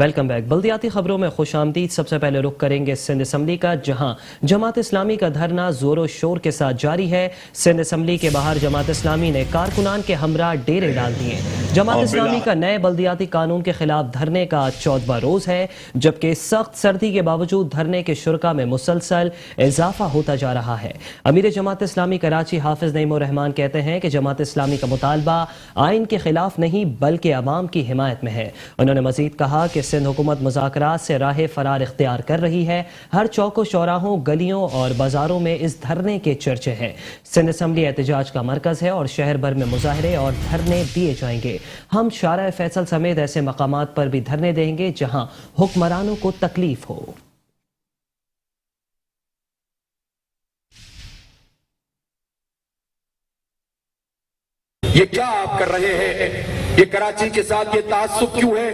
Welcome back. बल्दियाती खबरों में खुश आमदीद। सबसे पहले रुख करेंगे सिंध असम्बली का, जहां जमात इस्लामी का धरना जोरों शोर के साथ जारी है। सिंध असम्बली के बाहर जमात इस्लामी ने कारकुनान के हमरा डेरे डाल दिए। जमात इस्लामी का नए बल्दियाती कानून के खिलाफ धरने का 14वां रोज है, जबकि सख्त सर्दी के बावजूद धरने के शुरका में मुसलसल इजाफा होता जा रहा है। अमीर जमात इस्लामी कराची हाफिज नईमुर रहमान कहते हैं कि जमात इस्लामी का मुतालबा आइन के खिलाफ नहीं बल्कि अवाम की हिमायत में है। उन्होंने मजीद कहा कि सिंध हुकूमत मुज़ाकरात से राह फरार इख्तियार कर रही है। हर चौकों चौराहों, गलियों और बाजारों में इस धरने के चर्चे हैं। सिंध असम्बली एहतजाज का मरकज है और शहर भर में मुजाहरे और धरने दिए जाएंगे। हम शारा फैसल समेत ऐसे मकामात पर भी धरने देंगे जहां हुक्मरानों को तकलीफ हो। ये क्या आप कर रहे हैं? ये कराची के साथ ये तासुब क्यों है?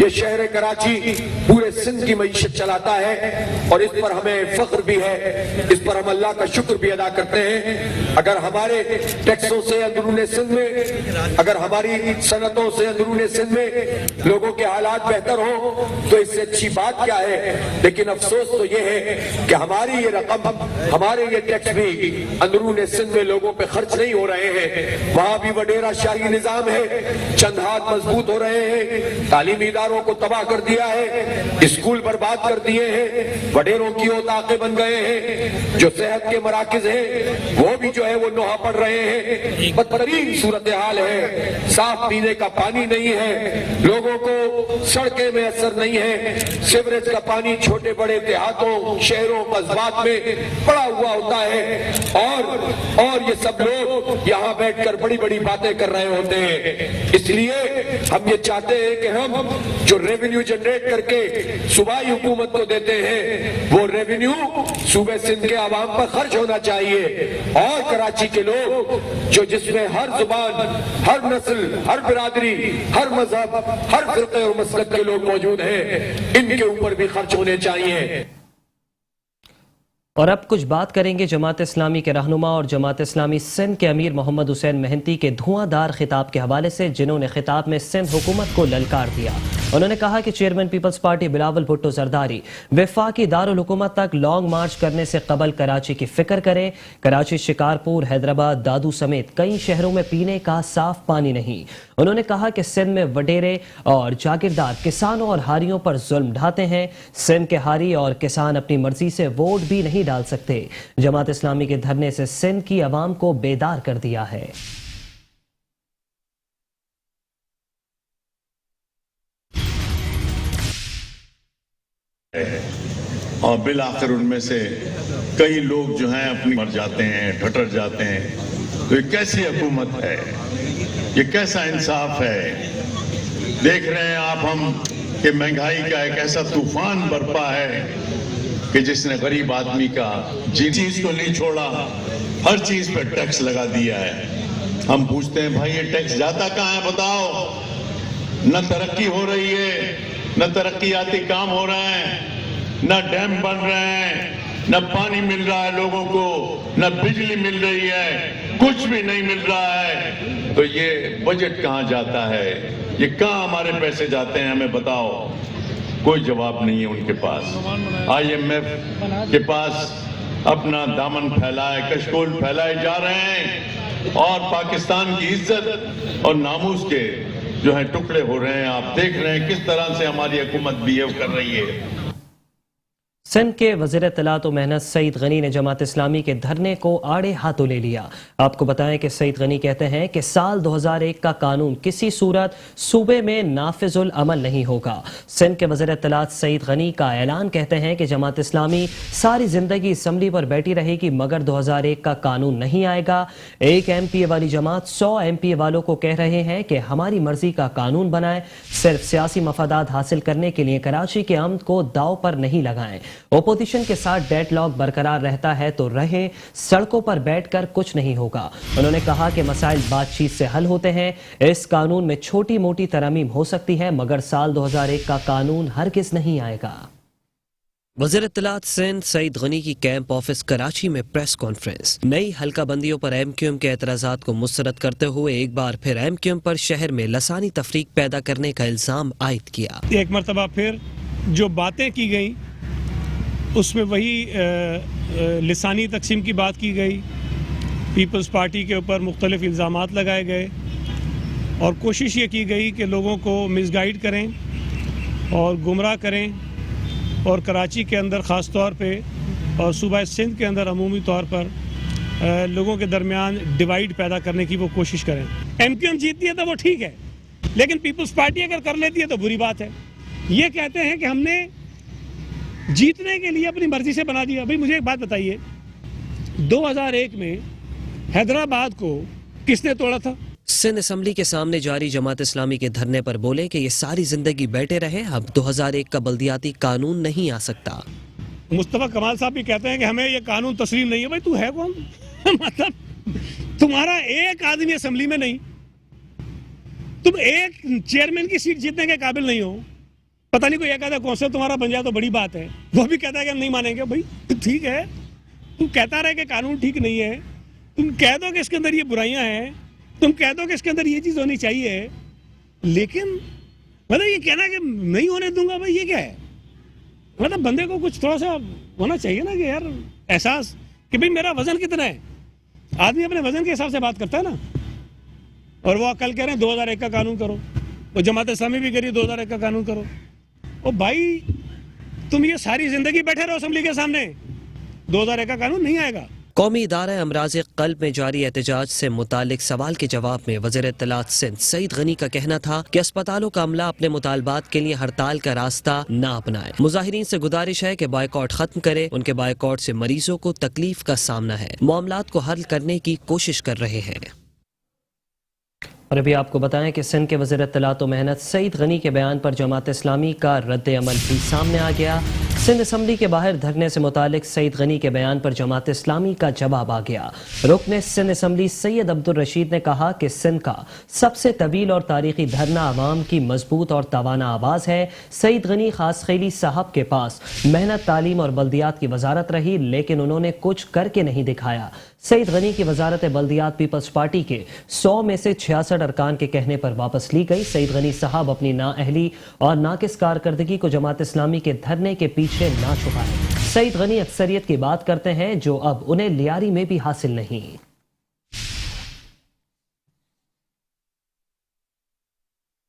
ये शहर कराची पूरे सिंध की मईशत चलाता है और इस पर हमें फख्र भी है, इस पर हम अल्लाह का शुक्र भी अदा करते हैं। अगर हमारे टैक्सों से अंदरूने सिंध में, अगर हमारी सनतों से अंदरूने सिंध में लोगों के हालात बेहतर हो तो इससे अच्छी बात क्या है। लेकिन अफसोस तो ये है कि हमारी ये रकम, हमारे ये टैक्स भी अंदरूने सिंध में लोगों पे खर्च नहीं हो रहे हैं। वहां भी वडेरा शाही निजाम है, चंद हाथ मजबूत हो रहे हैं, तालीमी इदारों को तबाह कर दिया है, स्कूल बर्बाद कर दिए हैं, वडेरों की औताकें बन गए हैं, जो सेहत के मराकिज हैं वो भी जो है वो नोहा पड़ रहे हैं। बदतरीन सूरत हाल है, साफ पीने का पानी नहीं है, लोगों को सड़कें में असर नहीं है, सीवरेज का पानी छोटे बड़े देहातों, शहरों, कस्बात में पड़ा हुआ होता है और ये सब लोग यहाँ बैठकर बड़ी बड़ी बातें कर रहे होते हैं। इसलिए हम ये चाहते हैं कि हम जो रेवेन्यू जनरेट करके सूबाई हुकूमत को देते हैं वो रेवेन्यू सूबे सिंध के आवाम पर खर्च होना चाहिए और कराची के लोग जो जिसमें हर जुबान, हर नस्ल, हर बिरादरी, हर मजहब, हर फिरके और मसलक के लोग मौजूद हैं, इनके ऊपर भी खर्च होने चाहिए। और अब कुछ बात करेंगे जमात इस्लामी के रहनुमा और जमात इस्लामी सिंध के अमीर मोहम्मद हुसैन मेहनती के धुआंधार खिताब के हवाले से, जिन्होंने खिताब में सिंध हुकूमत को ललकार दिया। उन्होंने कहा कि चेयरमैन पीपल्स पार्टी बिलावल भुट्टो जरदारी वफाकी दारुल हुकूमत तक लॉन्ग मार्च करने से कबल कराची की फिक्र करें। कराची, शिकारपुर, हैदराबाद, दादू समेत कई शहरों में पीने का साफ पानी नहीं। उन्होंने कहा कि सिंध में वडेरे और जागीरदार किसानों और हारियों पर जुल्म ढाते हैं। सिंध के हारी और किसान अपनी मर्जी से वोट भी नहीं डाल सकते। जमात इस्लामी के धरने से सिंध की आवाम को बेदार कर दिया है। और बिल आखिर उनमें से कई लोग जो हैं अपनी मर जाते हैं, ठटर जाते हैं। तो ये कैसी हुकूमत है? ये कैसा इंसाफ है? देख रहे हैं आप हम कि महंगाई का एक ऐसा तूफान बरपा है कि जिसने गरीब आदमी का जिस चीज को नहीं छोड़ा, हर चीज पर टैक्स लगा दिया है। हम पूछते हैं भाई ये टैक्स जाता कहाँ है बताओ? न तरक्की हो रही है, न तरक्कीयाती काम हो रहे हैं, न डैम बन रहे हैं, न पानी मिल रहा है लोगों को, न बिजली मिल रही है, कुछ भी नहीं मिल रहा है। तो ये बजट कहाँ जाता है? ये कहाँ हमारे पैसे जाते हैं? हमें बताओ। कोई जवाब नहीं है उनके पास। IMF के पास अपना दामन फैलाए, कशकोल फैलाए जा रहे हैं और पाकिस्तान की इज्जत और नामूस के जो है टुकड़े हो रहे हैं। आप देख रहे हैं किस तरह से हमारी हुकूमत बिहेव कर रही है। सिंध के वज़ीर इत्तलात व मेहनत सईद गनी ने जमात इस्लामी के धरने को आड़े हाथों ले लिया। आपको बताएं कि सईद गनी कहते हैं कि साल 2001 का कानून किसी सूरत सूबे में नाफिजुल अमल नहीं होगा। सिंध के वज़ीर इत्तलात सईद गनी का ऐलान कहते हैं कि जमात इस्लामी सारी जिंदगी असम्बली पर बैठी रहेगी मगर 2001 का कानून नहीं आएगा। एक MPA वाली जमात 100 MPA वालों को कह रहे हैं कि हमारी मर्जी का कानून बनाएं, सिर्फ सियासी मफादात हासिल करने के लिए कराची के अमन को दाव पर नहीं लगाएं। ओपोजिशन के साथ डेडलॉक बरकरार रहता है तो रहे, सड़कों पर बैठकर कुछ नहीं होगा। उन्होंने कहा कि मसाइल बातचीत से हल होते हैं। इस कानून में छोटी मोटी तरमीम हो सकती है मगर साल 2001 का कानून हरगिज़ नहीं आएगा। वज़ीर इत्तलात सिंध सईद गनी की कैंप ऑफिस कराची में प्रेस कॉन्फ्रेंस। नई हल्का बंदियों पर एमक्यूएम के एतराज़ात को मुस्तरद करते हुए एक बार फिर एमक्यूएम पर शहर में लसानी तफरीक पैदा करने का इल्ज़ाम आयद किया। एक मरतबा फिर जो बातें की गई उसमें वही लिसानी तकसीम की बात की गई, पीपल्स पार्टी के ऊपर मुख्तलिफ इल्ज़ामात लगाए गए और कोशिश ये की गई कि लोगों को मिसगाइड करें और गुमराह करें और कराची के अंदर ख़ास तौर पे और सूबा सिंध के अंदर अमूमी तौर पर लोगों के दरमियान डिवाइड पैदा करने की वो कोशिश करें। एमक्यूएम जीतती है तो वो ठीक है, लेकिन पीपल्स पार्टी अगर कर लेती है तो बुरी बात है। ये कहते हैं कि हमने जीतने के लिए अपनी मर्जी से बना दिया। भाई मुझे एक बात बताइए, 2001 में हैदराबाद को किसने तोड़ा था? सिंध असम्बली के सामने जारी जमात इस्लामी के धरने पर बोले कि ये सारी जिंदगी बैठे रहे, अब 2001 का बल्दियाती कानून नहीं आ सकता। मुस्तफा कमाल साहब भी कहते हैं कि हमें ये कानून तस्लीम नहीं है। भाई तू है कौन? मतलब तुम्हारा एक आदमी असम्बली में नहीं, तुम एक चेयरमैन की सीट जीतने के काबिल नहीं हो। पता नहीं कोई कहता है कौंसिल तुम्हारा बन जाए तो बड़ी बात है, वो भी कहता है कि हम नहीं मानेंगे। भाई ठीक है, तुम कहता रहे कि कानून ठीक नहीं है, तुम कह दो कि इसके अंदर ये बुराइयां हैं, तुम कह दो कि इसके अंदर ये चीज़ होनी चाहिए, लेकिन मतलब ये कहना कि नहीं होने दूंगा, भाई ये क्या है? मतलब बंदे को कुछ थोड़ा सा होना चाहिए ना कि यार एहसास कि भाई मेरा वजन कितना है। आदमी अपने वजन के हिसाब से बात करता है ना। और वो कल कह रहे हैं 2001 का कानून करो, वो जमात इस्लामी भी कह रही है 2001 का कानून करो। ओ भाई तुम ये सारी जिंदगी बैठे रहो असम्बली के सामने, 2001 का कानून नहीं आएगा। कौमी इदारा अमराज क़ल्ब में जारी एहतजाज से मुतालिक सवाल के जवाब में वज़ीर इत्तलात सिंध सईद गनी का कहना था कि अस्पतालों का अमला अपने मुतालबात के लिए हड़ताल का रास्ता न अपनाए। मुजाहिरीन से गुजारिश है कि बायकॉट खत्म करे, उनके बायकॉट से मरीजों को तकलीफ का सामना है, मामलात को हल करने की कोशिश कर रहे हैं। और अभी आपको बताएं कि सिंध के वज़ीर इत्तलात व मेहनत सईद गनी के बयान पर जमात इस्लामी का रद्द अमल भी सामने आ गया। सिंध असम्बली के बाहर धरने से मुतालिक सईद गनी के बयान पर जमात इस्लामी का जवाब आ गया। रुकने सिंध असम्बली सैयद अब्दुल रशीद ने कहा कि सिंध का सबसे तवील और तारीखी धरना अवाम की मजबूत और तवाना आवाज़ है। सईद गनी खास खैली साहब के पास मेहनत, तालीम और बल्दियात की वजारत रही, लेकिन उन्होंने कुछ करके नहीं दिखाया। सईद गनी की वजारत बल्दियात पीपल्स पार्टी के 100 में से 66 अरकान के कहने पर वापस ली गई। सईद गनी साहब अपनी नाअहली और नाकिस कारकर्दगी को जमात इस्लामी के धरने के पीछे ना छुपाए। सईद गनी अक्सरियत की बात करते हैं जो अब उन्हें लियारी में भी हासिल नहीं।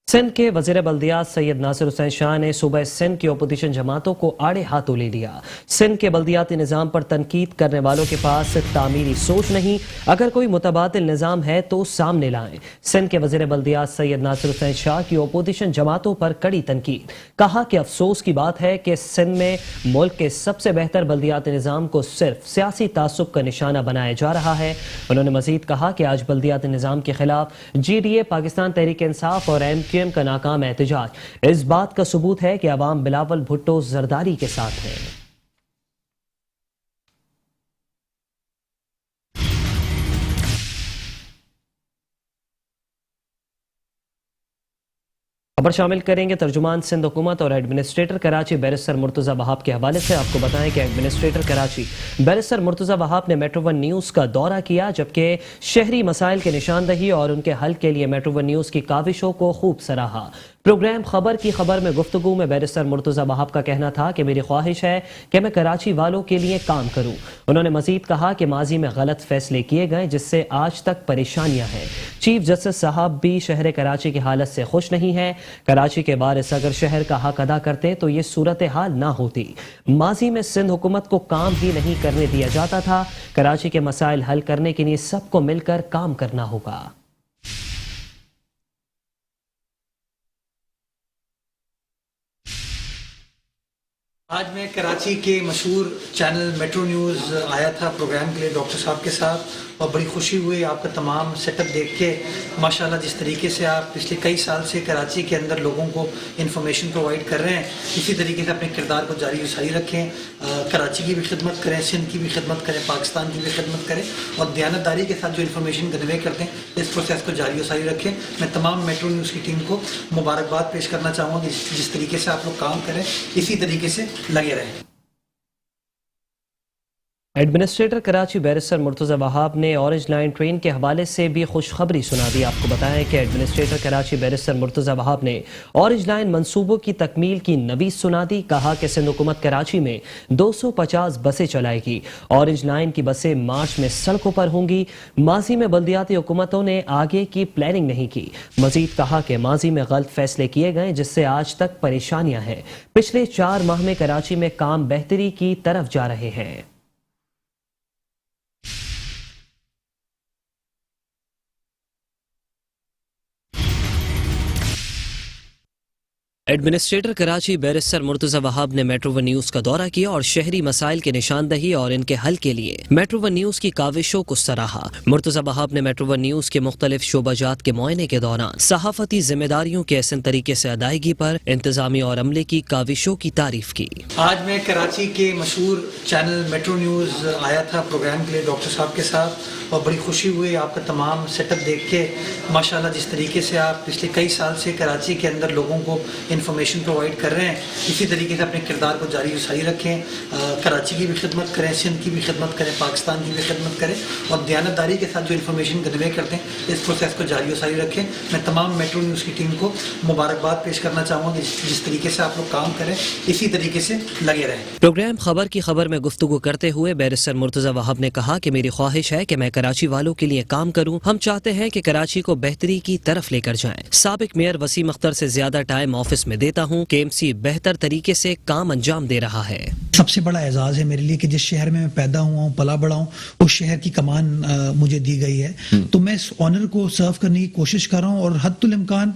सिंध के वज़ीर बल्दियात सैयद नासिर हुसैन शाह ने सूबा सिंध की अपोजिशन जमातों को आड़े हाथों ले लिया। सिंध के बल्दियाती निज़ाम पर तनकीद करने वालों के पास तामीरी सोच नहीं, अगर कोई मुतबादिल निज़ाम है तो सामने लाएं। सिंध के वज़ीर बल्दियात सैयद नासिर हुसैन शाह की अपोजिशन जमातों पर कड़ी तनकीद। कहा कि अफसोस की बात है कि सिंध में मुल्क के सबसे बेहतर बल्दियाती निज़ाम को सिर्फ सियासी तासुब का निशाना बनाया जा रहा है। उन्होंने मजीद कहा कि आज बल्दियाती निज़ाम के खिलाफ GDA, पाकिस्तान तहरीक इंसाफ और MQM का नाकाम एहतजाज इस बात का सबूत है कि अवाम बिलावल भुट्टो जरदारी के साथ है। खबर शामिल करेंगे तर्जुमान सिंध हुकूमत और एडमिनिस्ट्रेटर कराची बैरिस्टर मुर्तज़ा वहाब के हवाले से। आपको बताएं कि एडमिनिस्ट्रेटर कराची बैरिस्टर मुर्तज़ा वहाब ने मेट्रो वन न्यूज़ का दौरा किया, जबकि शहरी मसाइल की निशानदही और उनके हल के लिए मेट्रो वन न्यूज़ की काविशों को खूब सराहा। प्रोग्राम खबर की खबर में गुफ्तगू में बैरिस्टर मुर्तज़ा वहाब का कहना था कि मेरी ख्वाहिश है कि मैं कराची वालों के लिए काम करूं। उन्होंने मजीद कहा कि माजी में गलत फैसले किए गए जिससे आज तक परेशानियां हैं। चीफ जस्टिस साहब भी शहर कराची की हालत से खुश नहीं है। कराची के वारिस अगर शहर का हक अदा करते तो ये सूरत हाल ना होती। माजी में सिंध हुकूमत को काम ही नहीं करने दिया जाता था। कराची के मसाइल हल करने के लिए सबको मिलकर काम करना होगा। आज मैं कराची के मशहूर चैनल मेट्रो न्यूज़ आया था प्रोग्राम के लिए डॉक्टर साहब के साथ, और बड़ी खुशी हुई आपका तमाम सेटअप देख के। माशाल्लाह जिस तरीके से आप पिछले कई साल से कराची के अंदर लोगों को इन्फॉर्मेशन प्रोवाइड कर रहे हैं, इसी तरीके से अपने किरदार को जारी जारी रखें। कराची की भी खिदमत करें, सिंध की भी खिदमत करें, पाकिस्तान की भी खिदमत करें, और दयानतदारी के साथ जो इन्फॉर्मेशन कन्वे करते हैं इस प्रोसेस को जारी जारी रखें। मैं तमाम मेट्रो न्यूज़ की टीम को मुबारकबाद पेश करना चाहूँगा। जिस तरीके से आप लोग काम करें इसी तरीके से लगे रहें। ایڈمنسٹریٹر کراچی بیرسٹر مرتضی وہاب نے اورنج لائن ٹرین کے حوالے سے بھی خوشخبری سنا دی. آپ کو بتائیں کہ ایڈمنسٹریٹر کراچی بیرسٹر مرتضی وہاب نے اورنج لائن منصوبوں کی تکمیل کی نوید سنا دی. کہا کہ سندھ حکومت کراچی میں 250 بسیں چلائے گی. اورنج لائن کی بسیں مارچ میں سڑکوں پر ہوں گی. ماضی میں بلدیاتی حکومتوں نے آگے کی پلاننگ نہیں کی. مزید کہا کہ ماضی میں غلط فیصلے کیے گئے جس سے آج تک پریشانیاں ہیں. پچھلے 4 ماہ میں کراچی میں کام بہتری کی طرف جا رہے ہیں. ایڈمنسٹریٹر کراچی بیرسٹر مرتضی وہاب نے میٹرو ون نیوز کا دورہ کیا اور شہری مسائل کی نشاندہی اور ان کے حل کے لیے میٹرو ون نیوز کی کاوشوں کو سراہا. مرتضی وہاب نے میٹرو ون نیوز کے مختلف شعبہ جات کے معائنے کے دوران صحافتی ذمہ داریوں کے احسن طریقے سے ادائیگی پر انتظامی اور عملے کی کاوشوں کی تعریف کی. آج میں کراچی کے مشہور چینل میٹرو نیوز آیا تھا پروگرام کے لیے ڈاکٹر صاحب کے ساتھ, اور بڑی خوشی ہوئی آپ کا تمام سیٹ اپ دیکھ کے. ماشاءاللہ جس طریقے سے آپ پچھلے کئی سال سے کراچی کے اندر لوگوں کو انفارمیشن پرووائڈ کر رہے ہیں, اسی طریقے سے اپنے کردار کو جاری و ساری رکھیں. کراچی کی بھی خدمت کریں, سندھ کی بھی خدمت کریں, پاکستان کی بھی خدمت کریں, اور دیانتداری کے ساتھ جو انفارمیشن کنوے کرتے ہیں اس پروسیس کو جاری و ساری رکھیں. میں تمام میٹرو نیوز کی ٹیم کو مبارکباد پیش کرنا چاہوں گا کہ جس طریقے سے آپ لوگ کام کریں اسی طریقے سے لگے رہیں. پروگرام خبر کی خبر میں گفتگو کرتے ہوئے بیرسٹر مرتضی وہاب نے کہا کہ میری خواہش ہے کہ میں کراچی والوں کے لیے کام کروں. ہم چاہتے ہیں کہ کراچی کو بہتری کی طرف لے کر جائیں. سابق میئر وسیم اختر سے زیادہ ٹائم آفس میں دیتا ہوں. KMC بہتر طریقے سے کام انجام دے رہا ہے. سب سے بڑا اعزاز ہے میرے لیے کہ جس شہر میں پیدا ہوا ہوں, پلا بڑا ہوں, اس شہر کی کمان مجھے دی گئی ہے. تو میں اس آنر کو سرو کرنے کی کوشش کر رہا ہوں, اور حد الامکان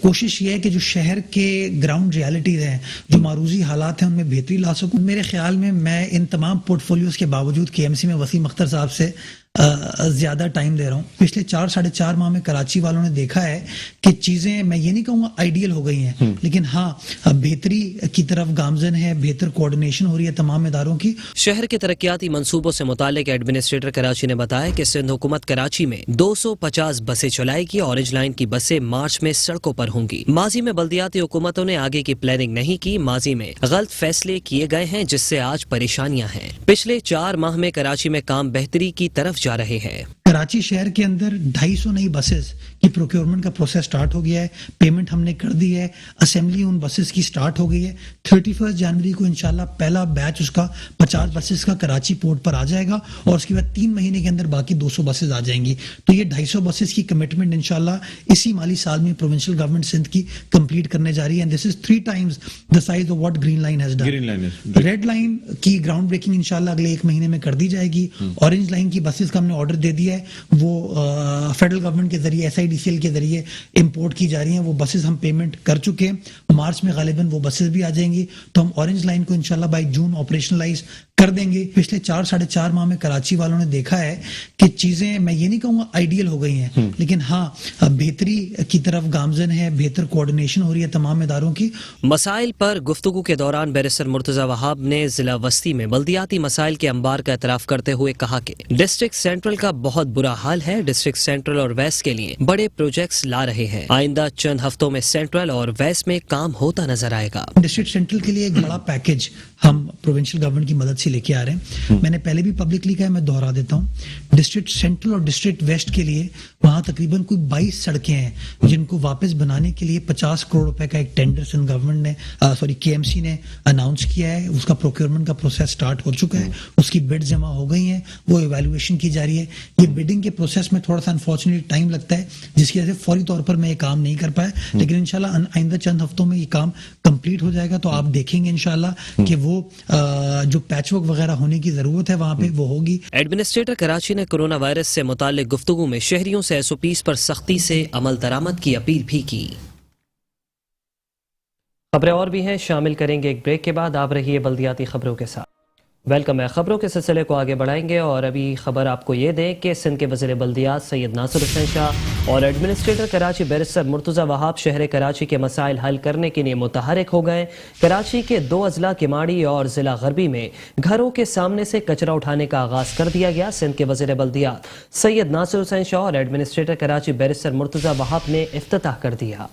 کوشش یہ ہے کہ جو شہر کے گراؤنڈ ریالٹیز ہیں, جو معروضی حالات ہیں, ان میں بہتری لا سکوں. میرے خیال میں ان تمام پورٹ فولیوز کے باوجود KMC میں وسیم اختر صاحب سے زیادہ ٹائم دے رہا ہوں. پچھلے 4-4.5 ماہ میں کراچی والوں نے دیکھا ہے کہ چیزیں میں یہ نہیں کہوں گا آئیڈیل ہو گئی ہیں, لیکن ہاں بہتری کی طرف گامزن ہے. بہتر کوارڈینیشن ہو رہی ہے تمام اداروں کی. شہر کے ترقیاتی منصوبوں سے متعلق ایڈمنسٹریٹر کراچی نے بتایا کہ سندھ حکومت کراچی میں 250 بسیں چلائے گی. اورنج لائن کی بسیں مارچ میں سڑکوں پر ہوں گی. ماضی میں بلدیاتی حکومتوں نے آگے کی پلاننگ نہیں کی. ماضی میں غلط فیصلے کیے گئے ہیں جس سے آج پریشانیاں ہیں. پچھلے 4 ماہ میں کراچی میں کام بہتری کی طرف جا رہے ہیں. کراچی شہر کے اندر 250 نئی بسز کی پروکیورمنٹ کا پروسیس سٹارٹ ہو گیا ہے. پیمنٹ ہم نے کر دی ہے. اسمبلی ان بسز کی سٹارٹ ہو گئی ہے. 31 جنوری کو انشاءاللہ پہلا بیچ اس کا 50 بسز کا کراچی پورٹ پر آ جائے گا, اور اس کے بعد 3 مہینے کے اندر باقی 200 بسز آ جائیں گی. تو یہ 250 بسز کی کمٹمنٹ انشاءاللہ اسی مالی سال میں پروونشل گورنمنٹ سندھ کی کمپلیٹ کرنے جا رہی ہے. This is 3 times the size of what green line has done. Red line کی گراؤنڈ بریکنگ انشاءاللہ اگلے 1 مہینے میں کر دی جائے گی. اورنج لائن کی بسز کا ہم نے آرڈر دے دیا ہے, وہ فیڈرل گورنمنٹ کے ذریعے SIDCL کے ذریعے امپورٹ کی جا رہی ہیں. وہ بسز ہم پیمنٹ کر چکے ہیں. مارچ میں غالباً وہ بسز بھی آ جائیں گی. تو ہم اورنج لائن کو انشاءاللہ بائی جون آپریشنلائز کر دیں گے. پچھلے 4-4.5 ماہ میں کراچی والوں نے دیکھا ہے کہ چیزیں میں یہ نہیں کہوں گا آئیڈیل ہو گئی ہیں, لیکن ہاں بہتری کی طرف گامزن ہے. بہتر کوارڈینیشن ہو رہی ہے تمام اداروں کی. مسائل پر گفتگو کے دوران بیرسٹر مرتضی وہاب نے ضلع وسطی میں بلدیاتی مسائل کے انبار کا اعتراف کرتے ہوئے کہا کہ ڈسٹرکٹ سینٹرل کا بہت برا حال ہے. ڈسٹرکٹ سینٹرل اور ویسٹ کے لیے بڑے پروجیکٹس لا رہے ہیں. آئندہ چند ہفتوں میں سینٹرل اور ویسٹ میں کام ہوتا نظر آئے گا. ڈسٹرکٹ سینٹرل کے لیے ایک بڑا پیکج ہم پروونشل گورنمنٹ کی مدد سے لے کے آ رہے ہیں. میں نے پہلے بھی پبلکلی کہا ہے, میں دوہرا دیتا ہوں. ڈسٹرکٹ سینٹرل اور ڈسٹرکٹ ویسٹ کے لیے وہاں تقریباً کوئی 22 سڑکیں ہیں جن کو واپس بنانے کے لیے 50 کروڑ روپے کا ایک ٹینڈر سندھ گورنمنٹ نے KMC نے اناؤنس کیا ہے. اس کا پروکیورمنٹ کا پروسیس سٹارٹ ہو چکا ہے. اس کی بڈ جمع ہو گئی ہیں, وہ ایویلویشن کی جا رہی ہے. یہ بڈنگ کے پروسیس میں تھوڑا سا انفارچونیٹلی ٹائم لگتا ہے, جس کی وجہ سے فوری طور پر میں یہ کام نہیں کر پایا, لیکن انشاءاللہ آئندہ چند ہفتوں میں یہ کام کمپلیٹ ہو جائے گا. تو آپ دیکھیں گے انشاءاللہ کہ وہ جو پیچ ورک وغیرہ ہونے کی ضرورت ہے وہاں پہ وہ ہوگی. ایڈمنسٹریٹر کراچی نے کورونا وائرس سے متعلق گفتگو میں شہریوں سے SOPs پر سختی سے عمل درآمد کی اپیل بھی کی. خبریں اور بھی ہیں, شامل کریں گے ایک بریک کے بعد. آپ رہیے بلدیاتی خبروں کے ساتھ. ویلکم ہے. خبروں کے سلسلے کو آگے بڑھائیں گے, اور ابھی خبر آپ کو یہ دیں کہ سندھ کے وزیر بلدیات سید ناصر حسین شاہ اور ایڈمنسٹریٹر کراچی بیرسٹر مرتضی وہاب شہر کراچی کے مسائل حل کرنے کے لیے متحرک ہو گئے. کراچی کے 2 اضلاع کماڑی اور ضلع غربی میں گھروں کے سامنے سے کچرا اٹھانے کا آغاز کر دیا گیا. سندھ کے وزیر بلدیات سید ناصر حسین شاہ اور ایڈمنسٹریٹر کراچی بیرسٹر مرتضی وہاب نے افتتاح کر دیا.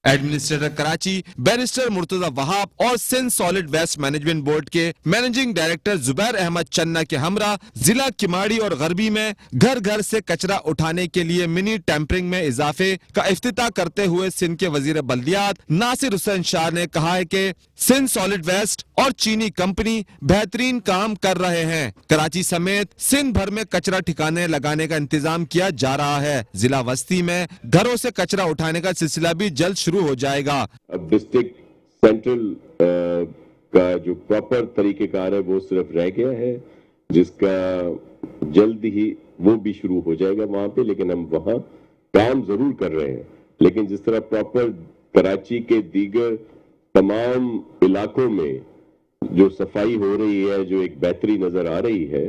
एडमिनिस्ट्रेटर कराची बैरिस्टर मुर्तजा वहाब और Sindh solid waste management board के मैनेजिंग डायरेक्टर जुबैर अहमद चन्ना के हमरा जिला किमाड़ी और गरबी में घर घर से कचरा उठाने के लिए मिनी टैंपरिंग में इजाफे का इफ्तिताह करते हुए सिंध के वजीर बल्दियात नासिर हुसैन शाह ने कहा है कि सिंध सॉलिड वेस्ट और चीनी कंपनी बेहतरीन काम कर रहे हैं। कराची समेत सिंध भर में कचरा ठिकाने लगाने का इंतजाम किया जा रहा है। जिला वस्ती में घरों से कचरा उठाने का सिलसिला भी जल्द शुरू हो जाएगा। अब डिस्ट्रिक्ट सेंट्रल का जो प्रॉपर तरीकेकार है वो सिर्फ रह गया है, जिसका जल्द ही वो भी शुरू हो जाएगा वहां पे, लेकिन हम वहां काम जरूर कर रहे हैं। लेकिन जिस तरह प्रॉपर कराची के दीगर तमाम इलाकों में जो सफाई हो रही है, जो एक बेहतरी नजर आ रही है,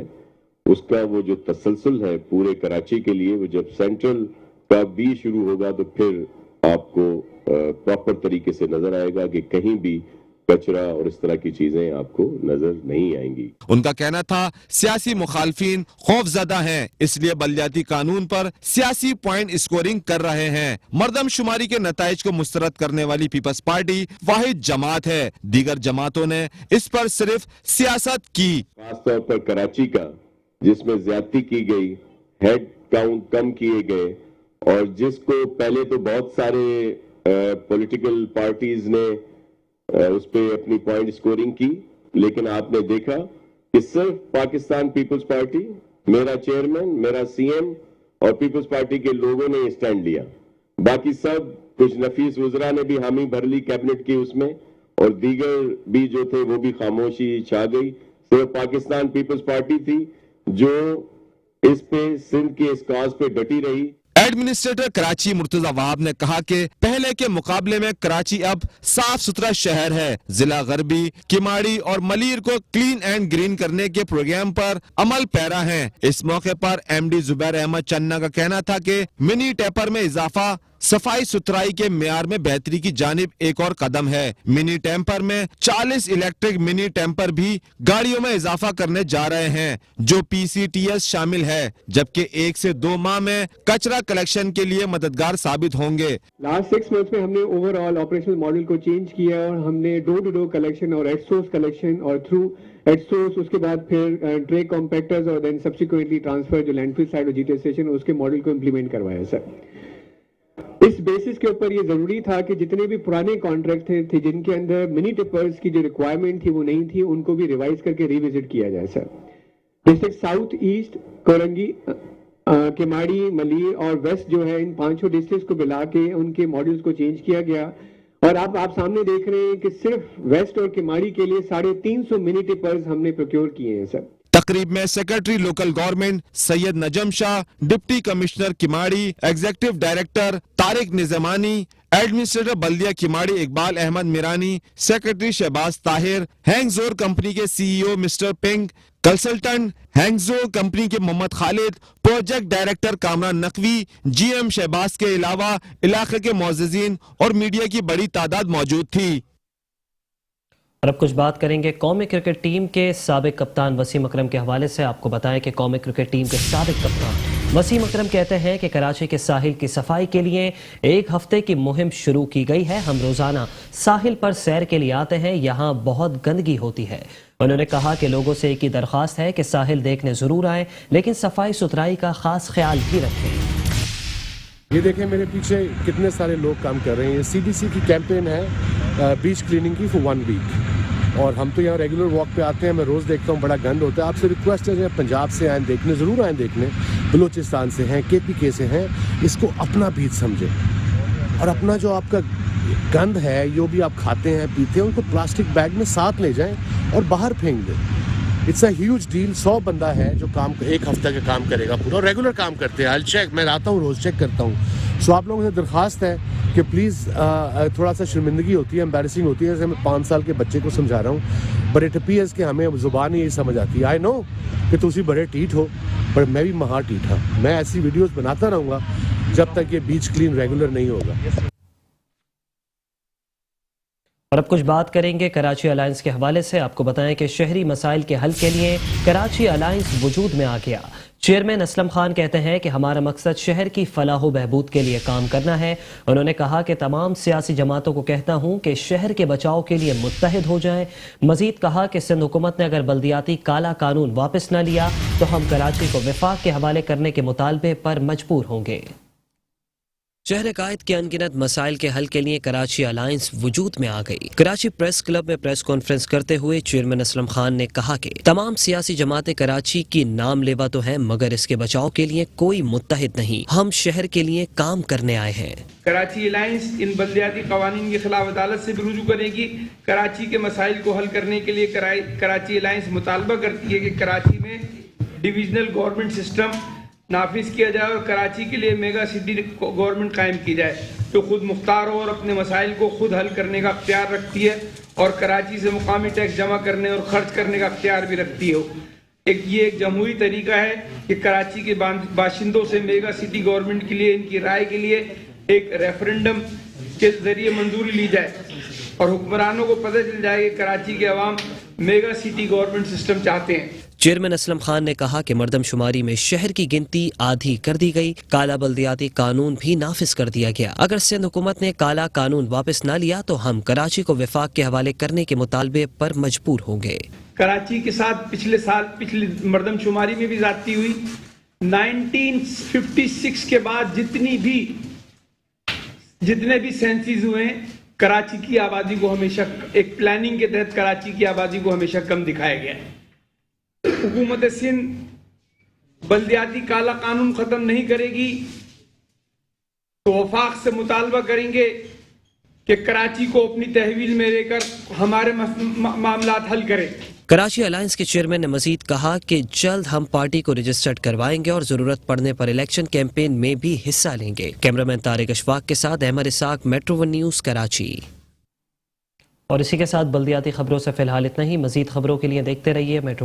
उसका वो जो तसलसल है पूरे कराची के लिए, वो जब सेंट्रल का भी शुरू होगा तो फिर आपको प्रॉपर तरीके से नजर आएगा कि कहीं भी कचरा और इस तरह की चीजें आपको नजर नहीं आएंगी। उनका कहना था सियासी मुखालफिन खौफजदा हैं, इसलिए बल्दियाती कानून पर सियासी पॉइंट स्कोरिंग कर रहे हैं। मर्दमशुमारी के नताइज को मुस्तरद करने वाली पीपल्स पार्टी वाहिद जमात है। दीगर जमातों ने इस पर सिर्फ सियासत की। खासतौर पर कराची का, जिसमें ज्यादती की गई, हेड काउंट कम किए गए, और जिसको पहले तो बहुत सारे पॉलिटिकल पार्टीज ने उस पे अपनी पॉइंट स्कोरिंग की, लेकिन आपने देखा कि सिर्फ पाकिस्तान पीपल्स पार्टी, मेरा चेयरमैन, मेरा सीएम और पीपल्स पार्टी के लोगों ने स्टैंड लिया। बाकी सब, कुछ नफीस वज़रा ने भी हामी भर ली कैबिनेट की उसमें, और दीगर भी जो थे वो भी खामोशी छा गई। सिर्फ पाकिस्तान पीपल्स पार्टी थी जो इस पे, सिंध के इस काज पे डटी रही। एडमिनिस्ट्रेटर कराची मुर्तजा वहाब ने कहा कि पहले के मुकाबले में कराची अब साफ सुथरा शहर है। जिला गरबी, किमाड़ी और मलीर को क्लीन एंड ग्रीन करने के प्रोग्राम पर अमल पैरा है। इस मौके पर एमडी जुबैर अहमद चन्ना का कहना था कि मिनी टैपर में इजाफा सफाई सुथराई के मेयार में बेहतरी की जानिब एक और कदम है। मिनी टैंपर में 40 इलेक्ट्रिक मिनी टैंपर भी गाड़ियों में इजाफा करने जा रहे हैं, जो PCTS शामिल है, जबकि 1 से 2 माह में कचरा कलेक्शन के लिए मददगार साबित होंगे। लास्ट 6 मंथ्स में हमने ओवरऑल ऑपरेशनल मॉडल को चेंज किया और हमने डोर टू डोर कलेक्शन और एट सोर्स कलेक्शन और थ्रू एट सोर्स, उसके बाद फिर ट्रे कॉम्पैक्टर्स और देन सब्सिक्वेंटली ट्रांसफर जो लैंडफिल साइड और जीटीएस स्टेशन, उसके मॉडल को इम्प्लीमेंट करवाया सर। इस बेसिस के ऊपर ये जरूरी था कि जितने भी पुराने कॉन्ट्रैक्ट थे जिनके अंदर मिनी टिपर्स की जो रिक्वायरमेंट थी वो नहीं थी, उनको भी रिवाइज करके रिविजिट किया जाए sir. District south, east, Korangi, Kiamari, Malir और वेस्ट जो है, इन 5 डिस्ट्रिक्ट को मिला के उनके मॉडल्स को चेंज किया गया। और आप सामने देख रहे हैं कि सिर्फ वेस्ट और किमाड़ी के लिए 350 मिनी टिपर्स हमने प्रोक्योर किए हैं सर। तकरीब में secretary local government Syed Najam Shah, deputy commissioner Kiamari, executive director Tariq Nizamani, administrator Baldia Kiamari Iqbal Ahmed Mirani, secretary Shahbaz Tahir, Hangzhou company के CEO mister Ping, consultant Hangzhou company के Mohammad Khalid, project director Kamran Naqvi, GM Shahbaz के अलावा इलाके के मुअज़्ज़िज़ीन और मीडिया की बड़ी तादाद मौजूद थी। और अब कुछ बात करेंगे कौमी क्रिकेट टीम के साबिक कप्तान वसीम अकरम के हवाले से। आपको बताएं कि कौमी क्रिकेट टीम के साबिक कप्तान वसीम अकरम कहते हैं कि कराची के साहिल की सफाई के लिए 1 हफ्ते की मुहिम शुरू की गई है। हम रोजाना साहिल पर सैर के लिए आते हैं, यहाँ बहुत गंदगी होती है। उन्होंने कहा कि लोगों से एक ही दरख्वास्त है कि साहिल देखने जरूर आए, लेकिन सफाई सुथराई का खास ख्याल भी रखें। ये देखें मेरे पीछे कितने सारे लोग काम कर रहे हैं। ये CDC की कैंपेन है बीच क्लीनिंग की फॉर 1 वीक, और हम तो यहाँ रेगुलर वॉक पे आते हैं, मैं रोज़ देखता हूँ बड़ा गंद होता है। आपसे रिक्वेस्ट है पंजाब से आए देखने, ज़रूर आए देखने, बलूचिस्तान से हैं, KPK से हैं, इसको अपना बीच समझें और अपना जो आपका गंद है, जो भी आप खाते हैं पीते हैं, उनको प्लास्टिक बैग में साथ ले जाएं और बाहर फेंक दें। It's a huge deal. 100 बंदा है जो काम 1 हफ्ते का काम करेगा पूरा, और रेगुलर काम करते हैं। आई चेक, मैं आता हूँ रोज़ चेक करता हूँ। सो आप लोगों से दरख्वास्त है कि प्लीज़ थोड़ा सा शर्मिंदगी होती है, एम्बैरसिंग होती है, जैसे मैं 5 साल के बच्चे को समझा रहा हूँ, बट इट अपीयर्स कि हमें ज़ुबान ही यही समझ आती है। आई नो कि तुसी बड़े टीठ हो, पर मैं भी महा टीठ हाँ। मैं ऐसी वीडियोस बनाता रहूँगा जब तक ये बीच क्लीन रेगुलर नहीं होगा। और अब कुछ बात करेंगे कराची अलायंस के हवाले से। आपको बताएं कि शहरी मसाइल के हल के लिए कराची अलायंस वजूद में आ गया। چیئرمین اسلم خان کہتے ہیں کہ ہمارا مقصد شہر کی فلاح و بہبود کے لیے کام کرنا ہے. انہوں نے کہا کہ تمام سیاسی جماعتوں کو کہتا ہوں کہ شہر کے بچاؤ کے لیے متحد ہو جائیں. مزید کہا کہ سندھ حکومت نے اگر بلدیاتی کالا قانون واپس نہ لیا تو ہم کراچی کو وفاق کے حوالے کرنے کے مطالبے پر مجبور ہوں گے. شہر قائد کے انگنت مسائل کے حل کے لیے کراچی الائنس وجود میں آ گئی. کراچی پریس کلب میں پریس کانفرنس کرتے ہوئے چیئرمین اسلم خان نے کہا کہ تمام سیاسی جماعتیں کراچی کی نام لیوا تو ہیں مگر اس کے بچاؤ کے لیے کوئی متحد نہیں. ہم شہر کے لیے کام کرنے آئے ہیں. کراچی الائنس ان بلدیاتی قوانین کی خلاف عدالت سے بھی رجوع کرے گی. کراچی کے مسائل کو حل کرنے کے لیے کراچی الائنس مطالبہ کرتی ہے کہ کراچی میں ڈویژنل گورنمنٹ سسٹم نافذ کیا جائے اور کراچی کے لیے میگا سٹی گورنمنٹ قائم کی جائے جو خود مختار ہو اور اپنے مسائل کو خود حل کرنے کا اختیار رکھتی ہے اور کراچی سے مقامی ٹیکس جمع کرنے اور خرچ کرنے کا اختیار بھی رکھتی ہو. یہ ایک جمہوری طریقہ ہے کہ کراچی کے باشندوں سے میگا سٹی گورنمنٹ کے لیے ان کی رائے کے لیے ایک ریفرنڈم کے ذریعے منظوری لی جائے اور حکمرانوں کو پتہ چل جائے کہ کراچی کے عوام میگا سٹی گورنمنٹ سسٹم چاہتے ہیں. چیئرمین اسلم خان نے کہا کہ مردم شماری میں شہر کی گنتی آدھی کر دی گئی. کالا بلدیاتی قانون بھی نافذ کر دیا گیا. اگر سندھ حکومت نے کالا قانون واپس نہ لیا تو ہم کراچی کو وفاق کے حوالے کرنے کے مطالبے پر مجبور ہوں گے. کراچی کے ساتھ پچھلی مردم شماری میں بھی زیادتی ہوئی. 1956 کے بعد جتنے بھی سینسز ہوئے ہیں کراچی کی آبادی کو ہمیشہ ایک پلاننگ کے تحت کراچی کی آبادی کو ہمیشہ کم دکھایا گیا ہے. حکومت سندھ بلدیاتی کالا قانون ختم نہیں کرے گی تو وفاق سے مطالبہ کریں گے کہ کراچی کو اپنی تحویل میں لے کر ہمارے معاملات حل کرے. کراچی الائنس کے چیئرمین نے مزید کہا کہ جلد ہم پارٹی کو رجسٹرڈ کروائیں گے اور ضرورت پڑنے پر الیکشن کیمپین میں بھی حصہ لیں گے. کیمرامین طارق اشفاق کے ساتھ احمد اسحاق، میٹرو ون نیوز کراچی. اور اسی کے ساتھ بلدیاتی خبروں سے فی الحال اتنا ہی. مزید خبروں کے لیے دیکھتے رہیے میٹرو.